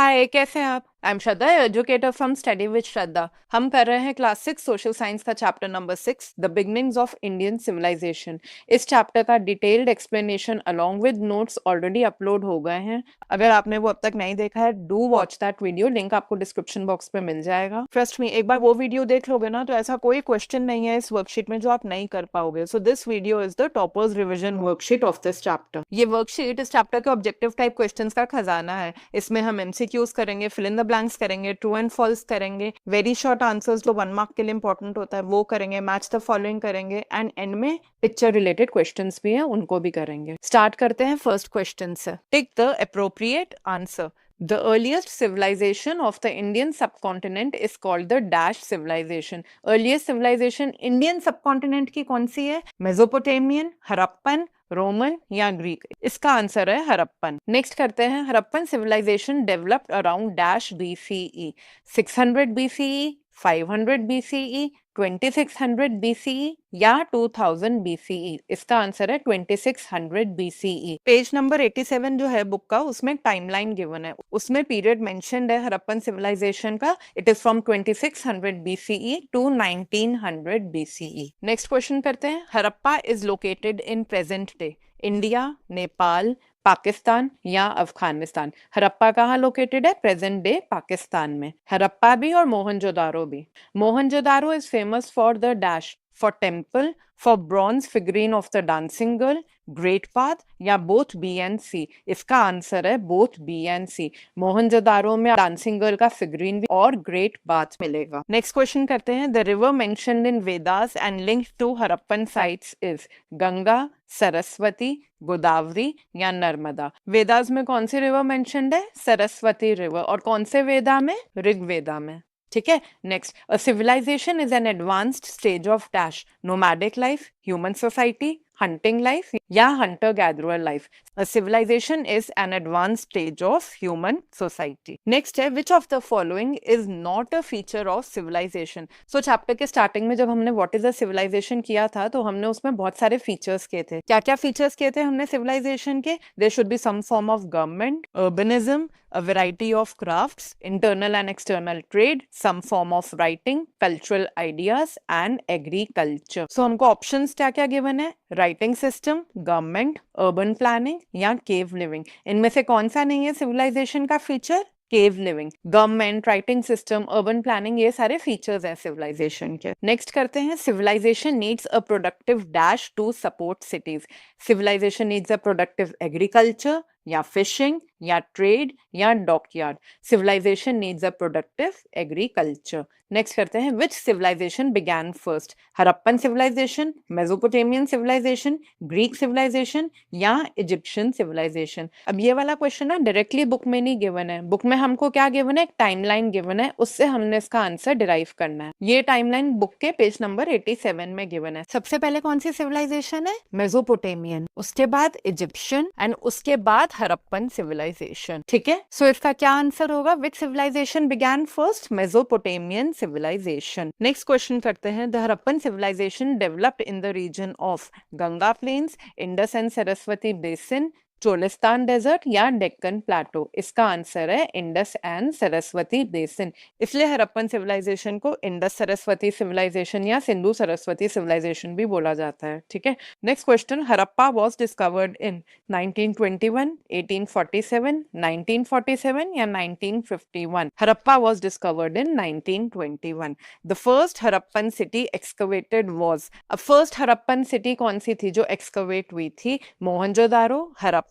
हाय, कैसे हैं आप? I am Shraddha, educator from study with Shraddha. हम कर रहे हैं क्लास 6 सोशल साइंस का chapter number 6, the beginnings of Indian civilisation. इस चैप्टर का detailed explanation along with notes already upload हो गए हैं। अगर आपने वो अब तक नहीं देखा है, do watch that video, link आपको डिस्क्रिप्शन बॉक्स पे मिल जाएगा। ट्रस्ट मी, एक बार वो वीडियो देख लोगे ना तो ऐसा कोई क्वेश्चन नहीं है इस वर्कशीट में जो आप नहीं कर पाओगे। So this video is the toppers revision worksheet of this chapter. ये वर्कशीट इस चैप्टर के ऑब्जेक्टिव टाइप क्वेश्चंस का खजाना है। इसमें हम एमसीक्यूज करेंगे, फिल इन द ब्लैंक्स करेंगे, ट्रू एंड फॉल्स करेंगे, वेरी शॉर्ट आंसर्स जो 1 मार्क के लिए इंपॉर्टेंट होता है वो करेंगे, मैच द फॉलोइंग करेंगे एंड एंड में पिक्चर रिलेटेड क्वेश्चंस भी हैं, उनको भी करेंगे। स्टार्ट करते हैं फर्स्ट क्वेश्चन से। Tick the appropriate answer. The earliest civilization of the Indian subcontinent is called the Dash civilization. Earliest civilization Indian subcontinent की कौन सी है? मेसोपोटामियन, हड़प्पन, रोमन या ग्रीक? इसका आंसर है हड़प्पन। नेक्स्ट करते हैं, Harappan civilization developed around dash BCE, 600 BCE, 500 BCE, 2600 BCE या 2000 BCE? इसका आंसर है 2600 BCE। पेज नंबर 87 जो है बुक का, उसमें टाइमलाइन गिवन है, उसमें पीरियड मेंशन्ड है हड़प्पन सिविलाइजेशन का। It is from 2600 BCE to 1900 BCE। Next question करते हैं, Harappa is located in present day India, Nepal, Pakistan या अफगानिस्तान? हड़प्पा कहाँ लोकेटेड है? प्रेजेंट डे पाकिस्तान में। हड़प्पा भी और मोहनजोदारो भी। Mohenjodaro is famous for the dash, for temple, for bronze figurine of the dancing girl, great bath या बोथ बी एंड सी? इसका आंसर है both B and C. Mohenjodaro में डांसिंग गर्ल का फिगरीन भी और ग्रेट बाथ मिलेगा। नेक्स्ट क्वेश्चन करते हैं, the river mentioned in Vedas and linked to Harappan sites is Ganga, Saraswati, Godavari या नर्मदा? वेदास में कौन सी रिवर मेंशन्ड है? सरस्वती रिवर। और कौन से वेदा में? ऋग्वेदा में। ठीक है। Next, a civilization is an advanced stage of dash, nomadic life, human society, hunting life या hunter gatherer life? A civilization is an advanced stage of human society. Next है, which of the following is not a feature of civilization? So chapter के starting में जब हमने what is a civilization किया था तो हमने उसमें बहुत सारे features किए थे। क्या क्या features किए थे हमने civilization के? There should be some form of government, urbanism, a variety of crafts, internal and external trade, some form of writing, cultural ideas and agriculture. So हमको options क्या क्या given है? Writing system, government, urban planning या केव living? इनमें से कौन सा नहीं है सिविलाइजेशन का feature? Cave living. Government, writing system, urban planning, ये सारे फीचर्स हैं सिविलाइजेशन के। नेक्स्ट करते हैं, civilisation needs a productive dash to support cities? Civilisation needs a productive agriculture या फिशिंग या ट्रेड या dockyard? Civilisation needs a productive agriculture. Next करते हैं, which civilisation began first? Harappan civilisation, Mesopotamian civilisation, Greek civilisation या Egyptian civilisation? अब ये वाला question ना डायरेक्टली बुक में नहीं गिवन है। बुक में हमको क्या गिवन है? एक टाइमलाइन गिवन है, उससे हमने इसका आंसर डिराइव करना है। ये टाइमलाइन बुक के पेज नंबर 87 में गिवन है। सबसे पहले कौन सी सिविलाइजेशन है? मेसोपोटामियन, उसके बाद इजिप्शियन एंड उसके बाद हड़प्पन सिविलाइजेशन। ठीक है। सो इसका क्या आंसर होगा? Which civilisation began first? Mesopotamian civilization. Next question करते हैं, the Harappan civilization developed in the region of Ganga Plains, Indus and Saraswati Basin, Cholistan desert या डेक्कन प्लेटो? इसका आंसर है इंडस एंड सरस्वती बेसिन। इसलिए हड़प्पन सिविलाइजेशन को इंडस सरस्वती सिविलाइजेशन या Sindhu Saraswati civilisation भी बोला जाता है। ठीक है। Next question, Harappa was discovered in 1921, 1847, 1947 या 1951? Harappa was discovered in 1921। The first Harappan city excavated was, अब फर्स्ट हड़प्पन सिटी कौन सी थी जो एक्सकवेट हुई थी? मोहनजोदारो, हड़प्पा,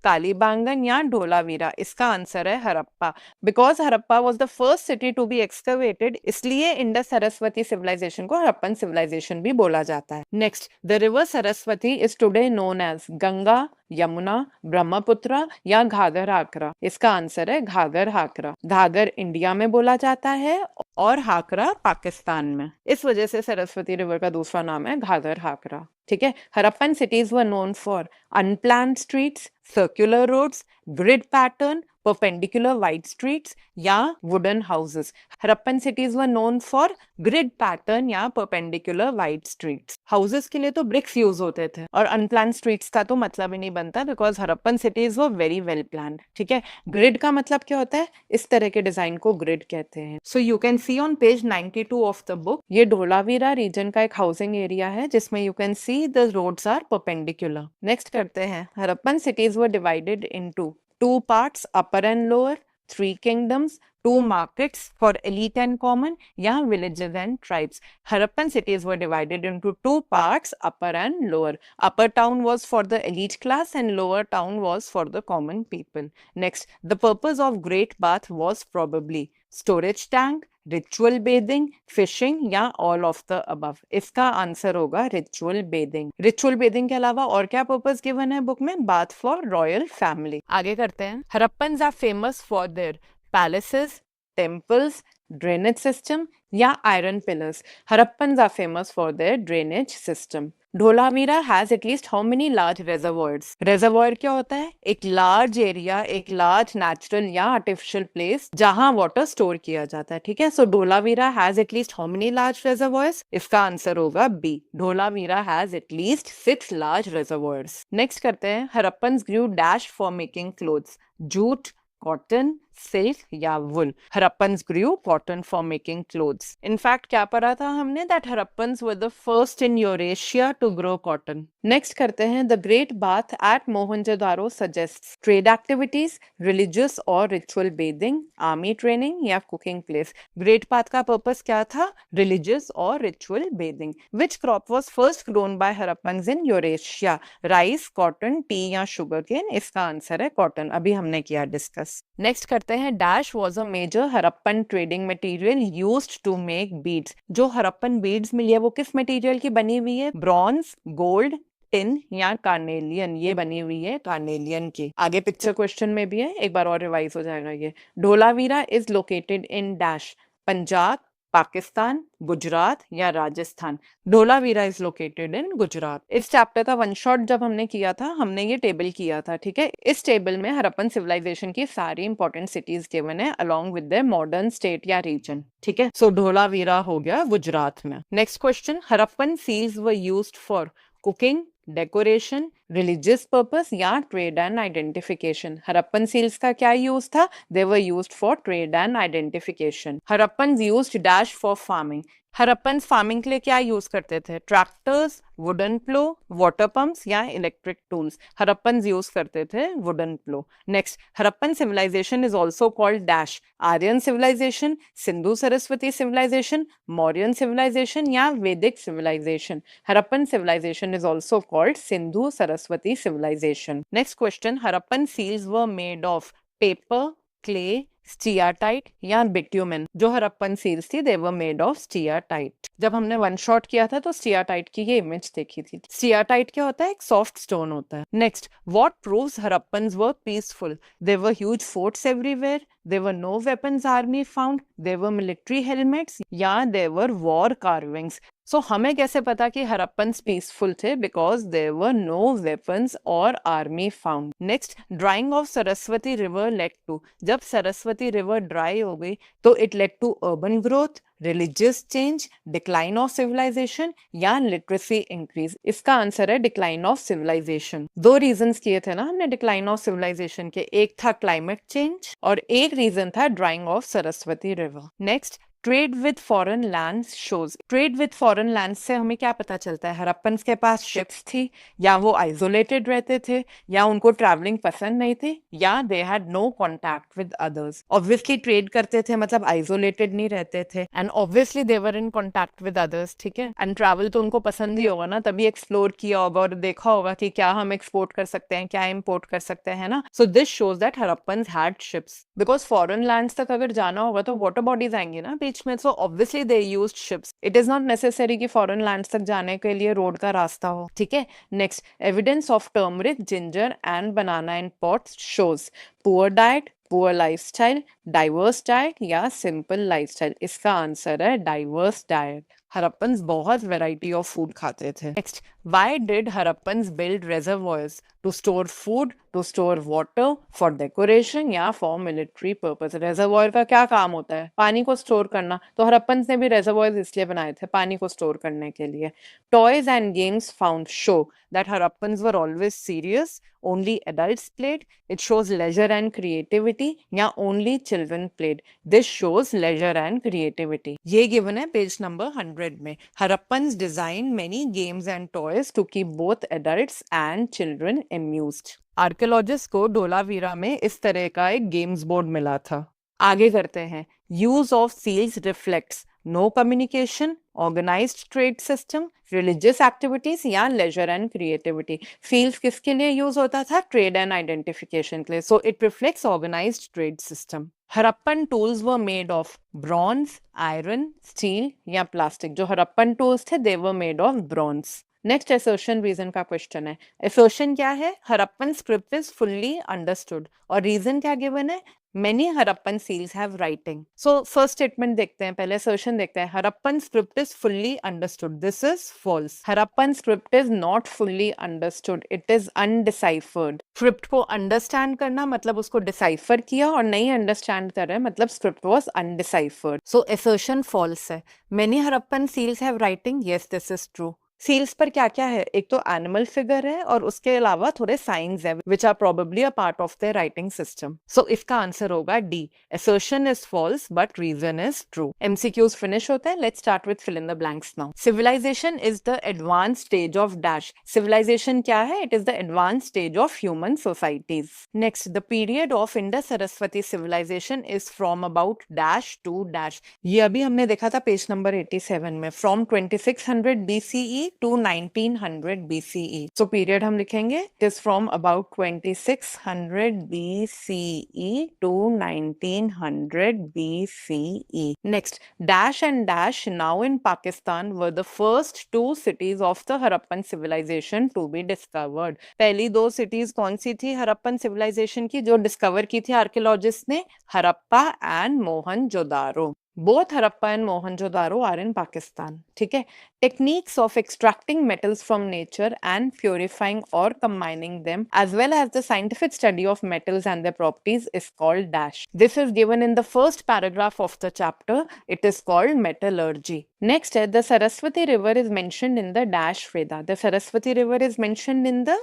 कालीबांगन या धोलावीरा? इसका आंसर है Harappa. Because Harappa was the first city to be excavated, इसलिए इंडस सरस्वती सिविलाइजेशन को हड़प्पन सिविलाइजेशन भी बोला जाता है। Next, the river Saraswati is today known as Ganga, Yamuna, Brahmaputra या घाघर हाकरा? इसका आंसर है घाघर हाकरा। घाघर इंडिया में बोला जाता है और हाकरा पाकिस्तान में, इस वजह से सरस्वती रिवर का दूसरा नाम है घाघर हाकरा। ठीक है। Harappan cities were known for unplanned streets, circular roads, grid pattern, perpendicular wide streets या wooden houses. Harappan cities were known for grid pattern या perpendicular wide streets. Houses के लिए तो bricks use होते थे और unplanned streets का तो मतलब ही नहीं बनता because Harappan cities were very well planned. ठीक है, grid का मतलब क्या होता है? इस तरह के डिजाइन को grid कहते हैं. So you can see on page 92 of the book, ये ढोलावीरा रीजन का एक हाउसिंग एरिया है जिसमें you can see the roads are perpendicular. Next करते हैं, Harappan cities were divided into two parts, upper and lower, three kingdoms, two markets for elite and common, yeah, villages and tribes. Harappan cities were divided into two parts, upper and lower. Upper town was for the elite class and lower town was for the common people. Next, the purpose of Great Bath was probably storage tank, ritual bathing, fishing या all of the above. इसका answer होगा ritual bathing. Ritual bathing के अलावा और क्या purpose given है book में? Bath for royal family. आगे करते हैं. Harappans are famous for their palaces, temples, drainage system या iron pillars. Harappans are famous for their drainage system. Dholavira has at least how many large reservoirs? Reservoir क्या होता है? एक large area, एक large natural या artificial place जहां water store किया जाता है. ठीक है, so Dholavira has at least how many large reservoirs? इसका आंसर होगा B. Dholavira has at least 6 large reservoirs. Next करते हैं. Harappans grew dash for making clothes. Jute, cotton, silk या wool. Harappans grew cotton for making clothes. In fact, क्या पढ़ा था हमने? That Harappans were the first in Eurasia to grow cotton. Next करते हैं. The Great Bath at Mohenjo-daro suggests trade activities, religious or ritual bathing, army training या cooking place. Great Bath का purpose क्या था? Religious or ritual bathing. Which crop was first grown by Harappans in Eurasia? Rice, cotton, tea या sugarcane? इसका answer है cotton. अभी हमने किया discuss. Next करते हैं. Dash was a major Harappan trading material used to make beads. जो Harappan beads मिली है वो किस मटेरियल की बनी हुई है? ब्रॉन्ज, गोल्ड, टिन या कार्नेलियन. ये बनी हुई है कार्नेलियन की. आगे पिक्चर क्वेश्चन में भी है, एक बार और रिवाइज हो जाएगा ये. Dholavira is located in dash. Punjab, Pakistan, Gujarat या Rajasthan. Dholavira is located in Gujarat. इस चैप्टर का वन शॉट जब हमने किया था, हमने ये टेबल किया था. ठीक है, इस टेबल में हरप्पन सिविलाइजेशन की सारी इंपॉर्टेंट सिटीज गिवन है along with their modern state या रीजन. ठीक है, सो ढोलावीरा हो गया गुजरात में. Next question. Harappan seals were used for cooking, decoration, religious purpose या trade and identification. Harappan seals का क्या यूज था? They were used for trade and identification. Harappan used dash for farming. Harappan farming के लिए क्या यूज करते थे? Tractors, wooden plough, water pumps या इलेक्ट्रिक टूल्स. हरप्पन यूज करते थे wooden plough. Next, Harappan civilisation is also called dash. Aryan civilisation, Sindhu Saraswati civilisation, Mauryan civilisation या Vedic civilisation. Harappan civilisation is also called Sindhu Saraswati civilisation. Next question. Harappan seals were made of paper, clay, steatite या bitumen. जो Harappan seals थी दे were made of स्टियाटाइट. जब हमने one shot किया था तो स्टियाटाइट की ये इमेज देखी थी. स्टियाटाइट क्या होता है? एक सॉफ्ट स्टोन होता है. Next, what proves Harappans were peaceful? There were huge forts everywhere, there were no weapons army found, there were military helmets या there were war carvings. So हमें कैसे पता कि हरप्पन्स पीसफुल थे? Because there were no weapons or army found. Next, drying of Saraswati river led to. जब Saraswati river dry हो गई तो it led to urban growth, religious change, decline of civilization या लिटरेसी इंक्रीज. इसका आंसर है decline of civilization. दो reasons किए थे ना हमने डिक्लाइन ऑफ सिविलाइजेशन के. एक था क्लाइमेट चेंज और एक रीजन था drying of Saraswati river. Next, trade with foreign lands shows. Trade with foreign lands से हमें क्या पता चलता है? हरप्पन्स के पास शिप्स थी या वो आइसोलेटेड रहते थे या उनको ट्रैवलिंग पसंद नहीं थी या they had no contact with others. Obviously trade करते थे मतलब आइसोलेटेड नहीं रहते थे and obviously they were in contact with others. ठीक है, एंड ट्रैवल तो उनको पसंद ही होगा ना, तभी एक्सप्लोर किया होगा और देखा होगा कि क्या हम एक्सपोर्ट कर सकते हैं, क्या इम्पोर्ट कर सकते हैं ना. So this shows that Harappans had ships. Because foreign lands तक अगर जाना होगा तो वाटर बॉडीज आएंगी ना बीच में. So obviously they used ships. It is not necessary कि फॉरेन लैंड्स तक जाने के लिए रोड का रास्ता हो. ठीक है, next, evidence of turmeric, ginger and banana in pots shows poor diet, poor lifestyle, diverse diet या सिंपल लाइफस्टाइल. इसका आंसर है डाइवर्स डाइट. हरप्पन्स बहुत वैरायटी ऑफ फूड खाते थे. Next, Why did Harappans build reservoirs? To store food, to store water, for decoration या for military purpose. reservoir का क्या काम होता है? पानी को स्टोर करना. तो हड़प्पन्स ने भी reservoirs इसलिए बनाए थे पानी को स्टोर करने के लिए. Toys and games found show that Harappans were always serious. Only adults played. It shows leisure and creativity. या only children played. This shows leisure and creativity. ये given है page number 100 में. Harappans designed many games and toys to keep both adults and children amused. Archaeologist को डोलावीरा में इस तरह का एक गेम्स बोर्ड मिला था. आगे करते हैं. Use of seals reflects no communication, organised trade system, religious activities या लेजर एंड क्रिएटिविटी. सील्स किसके लिए यूज होता था? ट्रेड एंड आइडेंटिफिकेशन के लिए. So it reflects organised trade system. Harappan tools were made of bronze, iron, steel या plastic. जो Harappan tools थे they were made of bronze. Next assertion reason का क्वेश्चन है. असर्शन क्या है? Harappan script is fully understood. और रीजन क्या गिवन है? Many Harappan seals have writing. So first statement देखते हैं, पहले assertion देखते हैं. Harappan script is fully understood. This is false. Harappan script is not fully understood. It is undeciphered. Script को understand करना मतलब उसको decipher किया, और नहीं understand कर रहे मतलब script was undeciphered. So assertion false है. Many Harappan seals have writing. Yes, this is true. Seals पर क्या क्या है? एक तो एनिमल फिगर है और उसके अलावा थोड़े साइंस है which are probably a part of the writing system. So इसका आंसर होगा D. Assertion is false but reason is true. MCQs finish होते हैं. Let's start with fill in the blanks now. Civilisation is the advance stage of dash. Civilisation क्या है? It is the advance stage of human societies. Next, the period of Indus Saraswati civilisation is from about dash to dash. ये अभी हमने देखा था page number 87 में. From 2600 BCE to 1900 BCE. So period हम लिखेंगे. It is from about 2600 BCE to 1900 BCE. Next, Dash and Dash, now in Pakistan, were the first two cities of the Harappan civilization to be discovered. पहली दो cities कौन सी थी Harappan civilization की जो discover की थी archaeologists ने? Harappa and Mohenjo-daro. Both Harappa and Mohenjo-daro are in Pakistan. ठीक है. Techniques of extracting metals from nature and purifying or combining them, as well as the scientific study of metals and their properties, is called dash. This is given in the first paragraph of the chapter. It is called metallurgy. Next, the Saraswati River is mentioned in the Dash Veda. The Saraswati River is mentioned in the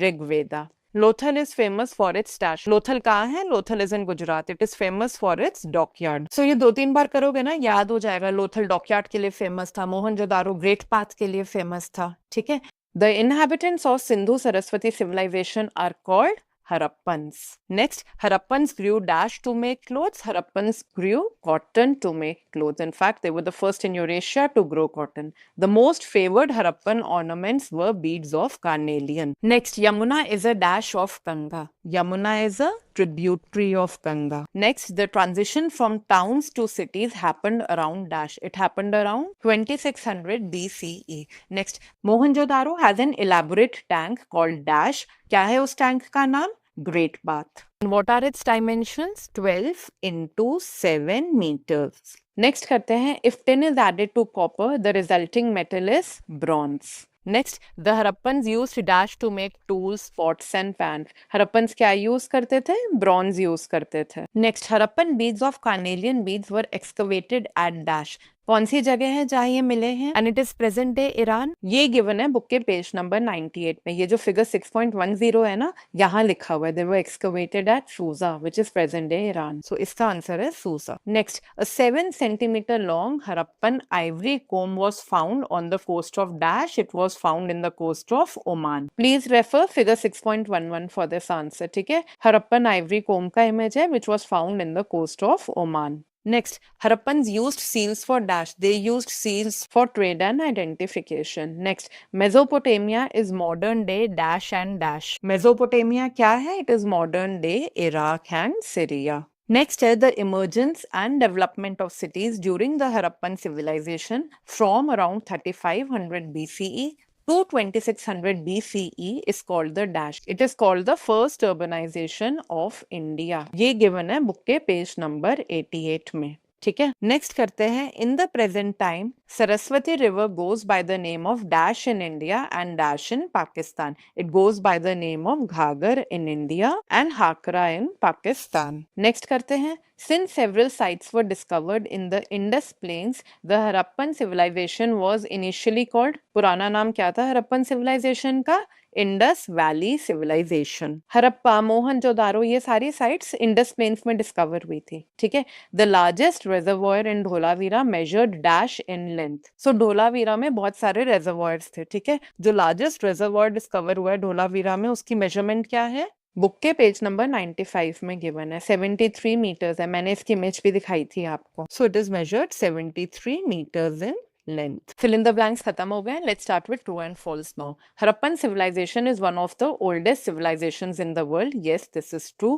Rig Veda. Lothal is famous for its dash. Lothal कहाँ है? Lothal is in Gujarat. It is famous for its dockyard. So ये दो तीन बार करोगे ना याद हो जाएगा. Lothal dockyard के लिए famous था. Mohenjo-daro Great Path के लिए famous था. ठीक है. The inhabitants of Sindhu Saraswati civilization are called Harappans. Next, Harappans grew dash to make clothes. Harappans grew cotton to make clothes. In fact, they were the first in Eurasia to grow cotton. The most favored Harappan ornaments were beads of carnelian. Next, Yamuna is a dash of Ganga. Yamuna is a tributary of Ganga. Next, the transition from towns to cities happened around dash. It happened around 2600 BCE. Next, Mohenjo-daro has an elaborate tank called dash. क्या है उस tank का नाम? Great Bath. And what are its dimensions? 12 into 7 meters. Next करते हैं. If tin is added to copper, the resulting metal is bronze. Next, the Harappans used dash to make tools, pots and pans. Harappans क्या use करते थे? Bronze use करते थे. Next, Harappan beads of carnelian beads were excavated at dash. कौन सी जगह है जहाँ ये मिले हैं? And it is present day Iran. ये गिवन है बुक के पेज नंबर 98 में. ये जो फिगर 6.10 है ना, यहाँ लिखा हुआ है they were excavated at Susa which is present day Iran. So इसका आंसर है Susa. Next, a 7 centimeter long Harappan ivory comb was found on the coast of dash. It was found in the coast of Oman. Please refer figure 6.11 for this answer. ठीक है. Harappan ivory comb का image है which was found in the coast of Oman. Next, Harappans used seals for dash. They used seals for trade and identification. Next, Mesopotamia is modern day dash and dash. Mesopotamia क्या है? It is modern day Iraq and Syria. Next is the emergence and development of cities during the Harappan civilization from around 3500 BCE to 2600 BCE is called the dash. It is called the first urbanization of India. ये given है book के page number 88 में. ठीक है। Next करते हैं, in the present time Saraswati river goes by the name of dash in India and dash in Pakistan. It goes by the name of घाघर in India and हाकरा in Pakistan. Next करते हैं, since several sites were discovered in the Indus Plains, the Harappan civilization was initially called, पुराना नाम क्या था Harappan civilisation का? Indus valley civilisation. Harappa, Mohenjodaro, ये सारी sites Indus plains में डिस्कवर हुई थी. ठीक है. The largest reservoir in Dholavira measured dash in length. So Dholavira में बहुत सारे रेजर्वॉयर्स थे. ठीक है. जो लार्जेस्ट रेजर्वॉयर डिस्कवर हुआ है ढोलावीरा में, उसकी मेजरमेंट क्या है? बुक के पेज नंबर 95 में गिवन है. 73 मीटर्स है. मैंने इसकी इमेज भी दिखाई थी आपको. So it is measured 73 metres in length. Fill in the blanks खत्म हो गए. Let's start with true and false now. Harappan civilization is one of the oldest civilizations in the world. Yes, this is true.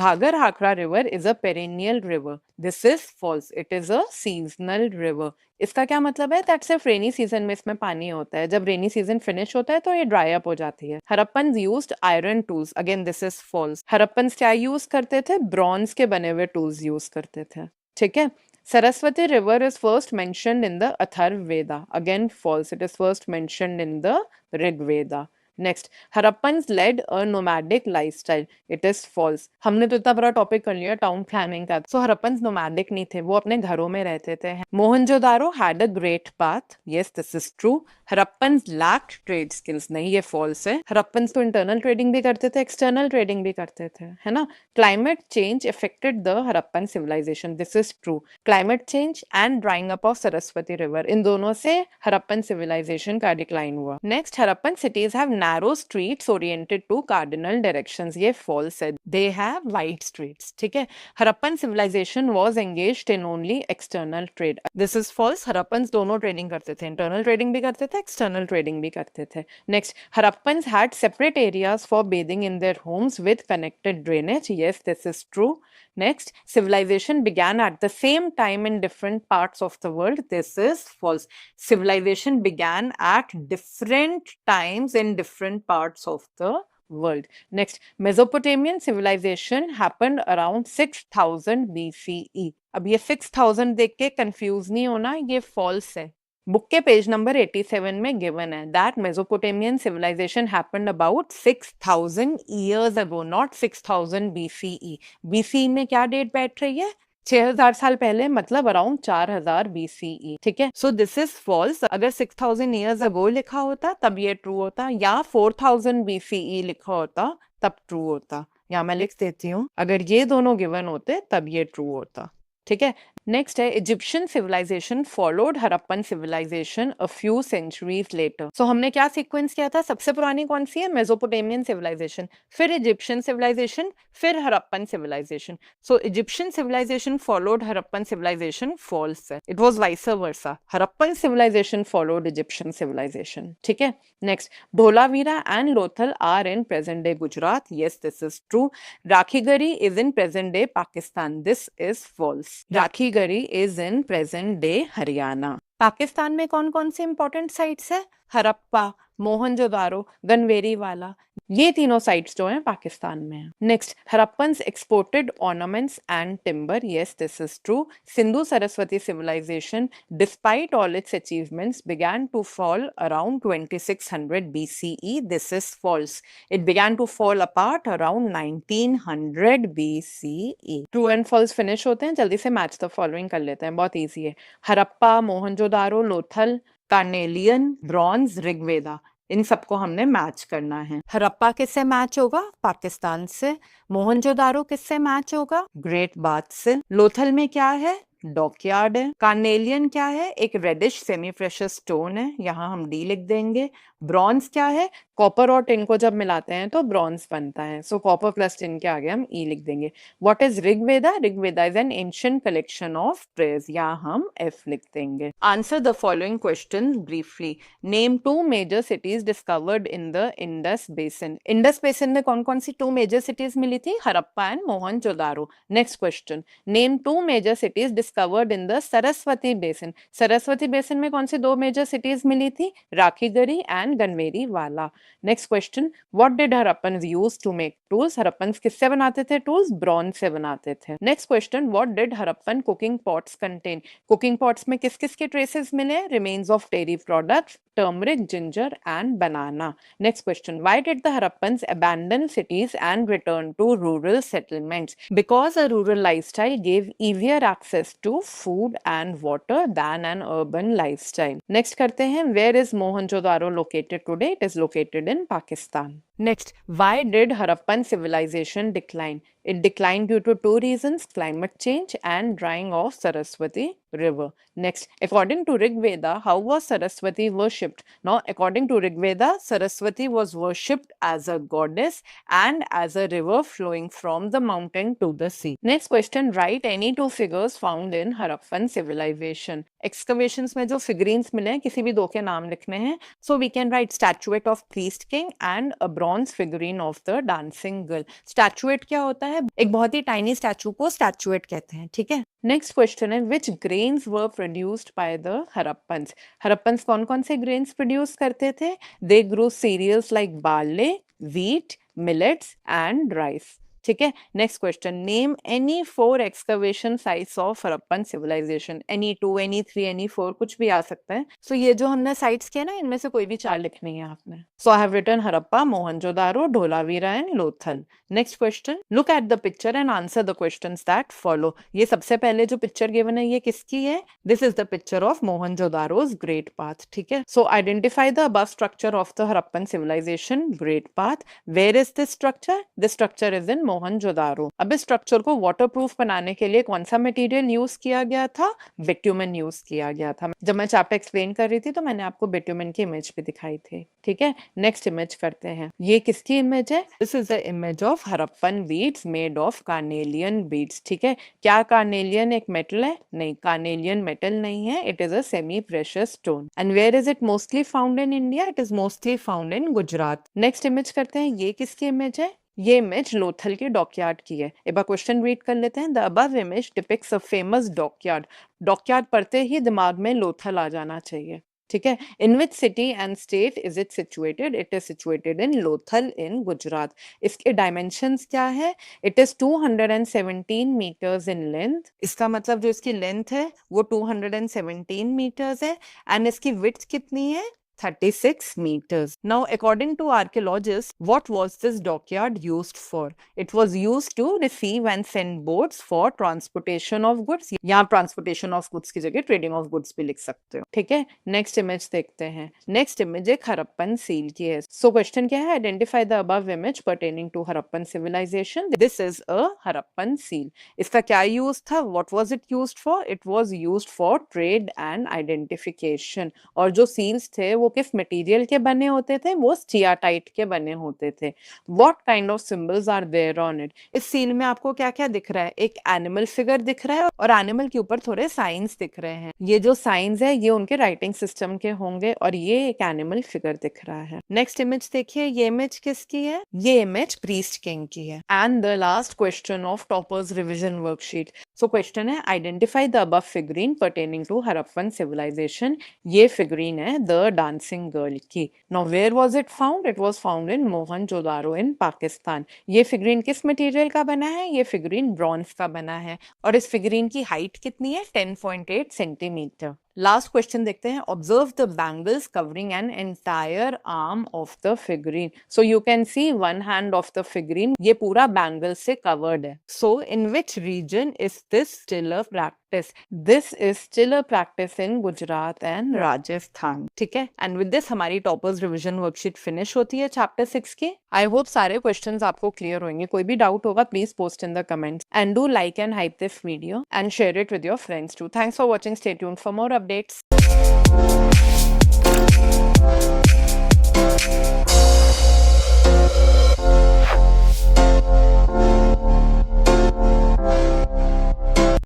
Ghaggar Hakra river is a perennial river. This is false. It is a seasonal river. इसका क्या मतलब है? That सिर्फ rainy season में इसमें पानी होता है. जब रेनी सीजन फिनिश होता है तो ये ड्राई अप हो जाती है. Harappan used iron tools. Again this is false. Harappan क्या यूज करते थे? ब्रॉन्ज के बने हुए टूल्स यूज करते थे. ठीक है. Saraswati river is first mentioned in the Atharvaveda. Again false. It is first mentioned in the Rig Veda. Next, Harappans led a nomadic lifestyle. It is false. हमने तो इतना बड़ा टॉपिक कर लिया टाउन प्लानिंग का. सो हरप्पन्स नोमैडिक नहीं थे, वो अपने घरों में रहते थे. Mohenjodaro had a great path. Yes, this is true. Harappans lacked trade skills. नहीं, ये फॉल्स है. हरप्पन्स तो इंटरनल ट्रेडिंग भी करते थे, एक्सटर्नल ट्रेडिंग भी करते थे, है ना. Climate change affected the Harappan civilisation. This is true. Climate change and drying up of Saraswati river, इन दोनों से हरप्पन सिविलाइजेशन का डिक्लाइन हुआ. Next, Harappan cities have narrow streets oriented to cardinal directions. ये false है. They have wide streets. ठीक है. Harappan civilization was engaged in only external trade. This is false. Harappans दोनों ट्रेडिंग करते थे, इंटरनल ट्रेडिंग भी करते थे, एक्सटर्नल ट्रेडिंग भी करते थे. Next, Harappans had separate areas for bathing in their homes with connected drainage. Yes, this is true. Next, civilization began at the same time in different parts of the world. This is false. Civilization began at different times in different parts of the world. Next, Mesopotamian civilization happened around 6000 BCE. अब ये 6000 देख के confuse नहीं होना, ये false है. Book के page number 87 में गिवन है that Mesopotamian civilization happened about 6000 years ago, not 6000 BCE. BCE में क्या डेट बैठ रही है? 6000 साल पहले, मतलब अराउंड 4000 BCE. ठीक है. So this is false. अगर 6000 इयर्स अगो लिखा होता तब ये ट्रू होता, या 4000 BCE लिखा होता तब ट्रू होता. या मैं लिख देती हूँ, अगर ये दोनों गिवन होते तब ये ट्रू होता. ठीक है. नेक्स्ट है, Egyptian civilisation followed Harappan civilisation a few centuries later. So हमने क्या सीक्वेंस किया था? सबसे पुरानी कौन सी है? मेसोपोटामियन सिविलाइजेशन, फिर इजिप्शियन सिविलाइजेशन, फिर Harappan civilisation. So Egyptian civilisation followed Harappan civilisation. False है. It was vice versa. Harappan civilisation followed Egyptian civilisation. ठीक है. Next, Dholavira and Lothal are in present day Gujarat. Yes, this is true. Rakhigarhi is in present day Pakistan. This is false. Rakhigarhi is in present day Haryana. Pakistan में कौन कौन सी important sites है? हरप्पा, मोहनजोदारो, गनवेरी वाला, ये तीनों sites जो हैं पाकिस्तान में हैं. Next, Harappans exported ornaments and timber. Yes, this is true. Sindhu Saraswati civilization despite all its achievements began to fall around 2600 BCE. This is false. It began to fall apart around 1900 BCE. True and false finish होते हैं. जल्दी से match the following कर लेते हैं, बहुत easy है. Harappa, Mohenjodaro, Lothal, carnelian, bronze, Rigveda, इन सबको हमने मैच करना है. हरप्पा किससे मैच होगा? पाकिस्तान से. मोहनजोदारो किससे मैच होगा? ग्रेट बाथ से. लोथल में क्या है? डॉकयार्ड है. कार्नेलियन क्या है? एक रेडिश सेमी प्रेशियस स्टोन है, यहाँ हम डी लिख देंगे. ब्रॉन्ज क्या है? कॉपर और टिन को जब मिलाते हैं तो ब्रॉन्ज बनता है. सो कॉपर प्लस टिन के आगे हम ई लिख देंगे. What is Rigveda? Rigveda is an ancient collection of prayers, यहाँ हम एफ लिख देंगे. Answer the following question briefly. Name 2 major cities discovered in the Indus basin. Indus basin में कौन कौन सी 2 मेजर सिटीज मिली थी? Harappa and Mohenjodaro. Next question, name 2 major cities discovered in the Saraswati basin. Saraswati basin में कौन सी 2 मेजर सिटीज मिली थी? Rakhigarhi and Ganweriwala. Next question, what did Harappan use to make tools? Harappan किससे बनाते थे टूल्स? ब्रॉन्ज से बनाते थे। Next question, what did Harappan cooking pots contain? Cooking pots में किस किस के ट्रेसेस मिले? Remains of dairy products, turmeric, ginger and banana. Next question, why did the Harappans abandon cities and return to rural settlements? Because a rural lifestyle gave easier access to food and water than an urban lifestyle. Next करते हैं, where is Mohenjo-daro located today? It is located in Pakistan. Next, why did Harappan civilization decline? It declined due to two reasons, climate change and drying of Saraswati river. Next, according to Rig Veda, how was Saraswati worshipped? Now, according to Rig Veda, Saraswati was worshipped as a goddess and as a river flowing from the mountain to the sea. Next question, write any two figures found in Harappan civilization. Excavations में जो figurines मिले हैं, किसी भी दो के नाम लिखने हैं. So we can write statuette of priest king and a bronze figurine of the dancing girl. Statuette क्या होता है? एक बहुत ही tiny statue को statuette कहते हैं, ठीक है? Next question है, which grains were produced by the Harappans? Harappans कौन कौन से grains produce करते थे? They grew cereals like barley, wheat, millets and rice. ठीक है, next question, name any 4 excavation sites of Harappan civilisation. Any 2, any 3, any 4, कुछ भी आ सकता है. सो ये जो हमने साइट्स किए ना, इनमें से कोई भी 4 लिखनी है आपने. So I have written Harappa, Mohenjodaro, Dholavira and Lothal. Next question, look at the picture and answer the questions that follow. ये सबसे पहले जो पिक्चर गिवन है, ये किसकी है? This is the picture of Mohenjodaro's great bath. ठीक है, so identify the above structure of the Harappan civilisation great bath. Where is this structure? This structure is in Mohenjodaro. अब इस स्ट्रक्चर को वाटरप्रूफ बनाने के लिए कौन सा मटेरियल यूज किया गया था? बिट्यूमेन यूज किया गया था. जब मैं चैप्टर एक्सप्लेन कर रही थी तो मैंने आपको बिट्यूमेन की इमेज भी दिखाई थी. ठीक है, नेक्स्ट इमेज करते हैं. ये किसकी इमेज है? This is the image of Harappan beads made of carnelian beads. ठीक है, क्या कार्नेलियन एक मेटल है? नहीं, कार्नेलियन मेटल नहीं है. It is a semi precious stone. And where is it mostly found in India? It is mostly found in Gujarat. Next image करते हैं. ये किसकी इमेज है? ये इमेज लोथल के डॉकयार्ड की है. एक बार क्वेश्चन रीड कर लेते हैं. The above image depicts a famous dockyard. Dockyard पढ़ते ही दिमाग में लोथल आ जाना चाहिए. ठीक है, in which city and state is it situated? It is situated in Lothal in Gujarat. इसके डायमेंशंस क्या है? It is 217 metres in length. इसका मतलब जो इसकी लेंथ है वो 217 मीटर्स है. एंड इसकी विड्थ कितनी है? 36 meters. Now, according to archaeologists, what was this dockyard used for? It was used to receive and send boats for transportation of goods. यहाँ transportation of goods की जगह trading of goods भी लिख सकते हो. ठीक है, next image देखते हैं. Next image एक हड़प्पन seal की है. So question क्या है? Identify the above image pertaining to Harappan civilization. This is a Harappan seal. इसका क्या use था? What was it used for? It was used for trade and identification. और जो seals थे वो किस मटेरियल के बने होते थे? वो स्टियाटाइट के बने होते थे. What kind of symbols are there on it? इस सील में आपको क्या क्या दिख रहा है? एक एनिमल फिगर दिख रहा है और एनिमल के ऊपर थोड़े साइंस दिख रहे हैं. ये जो साइंस है ये उनके राइटिंग सिस्टम के होंगे और ये एक एनिमल फिगर दिख रहा है. नेक्स्ट इमेज देखिए. ये इमेज किसकी है? ये इमेज प्रीस्ट किंग की है. And the last question of toppers revision worksheet. So question है, identify the above figurine pertaining to Harappan civilisation. ये फिगरीन है द डांसिंग गर्ल की. Now where was it found? It was found in Mohenjodaro in Pakistan. ये figurine किस material का बना है? ये फिगरीन ब्रॉन्ज का बना है. और इस फिगरीन की हाइट कितनी है? 10.8 सेंटीमीटर. लास्ट क्वेश्चन देखते हैं. Observe the bangles covering an entire arm of the figurine. So you can see one hand of the figurine, ये पूरा बैंगल से कवर्ड है. So in which region is this still a practice? This is still a practice in Gujarat and Rajasthan. ठीक है, and with this हमारी toppers revision worksheet finish होती है chapter 6 की. आई होप सारे क्वेश्चंस आपको क्लियर होंगे. कोई भी डाउट होगा please post in the comments and do like and hype this video and share it with your friends too. Thanks for watching. Stay tuned for more updates.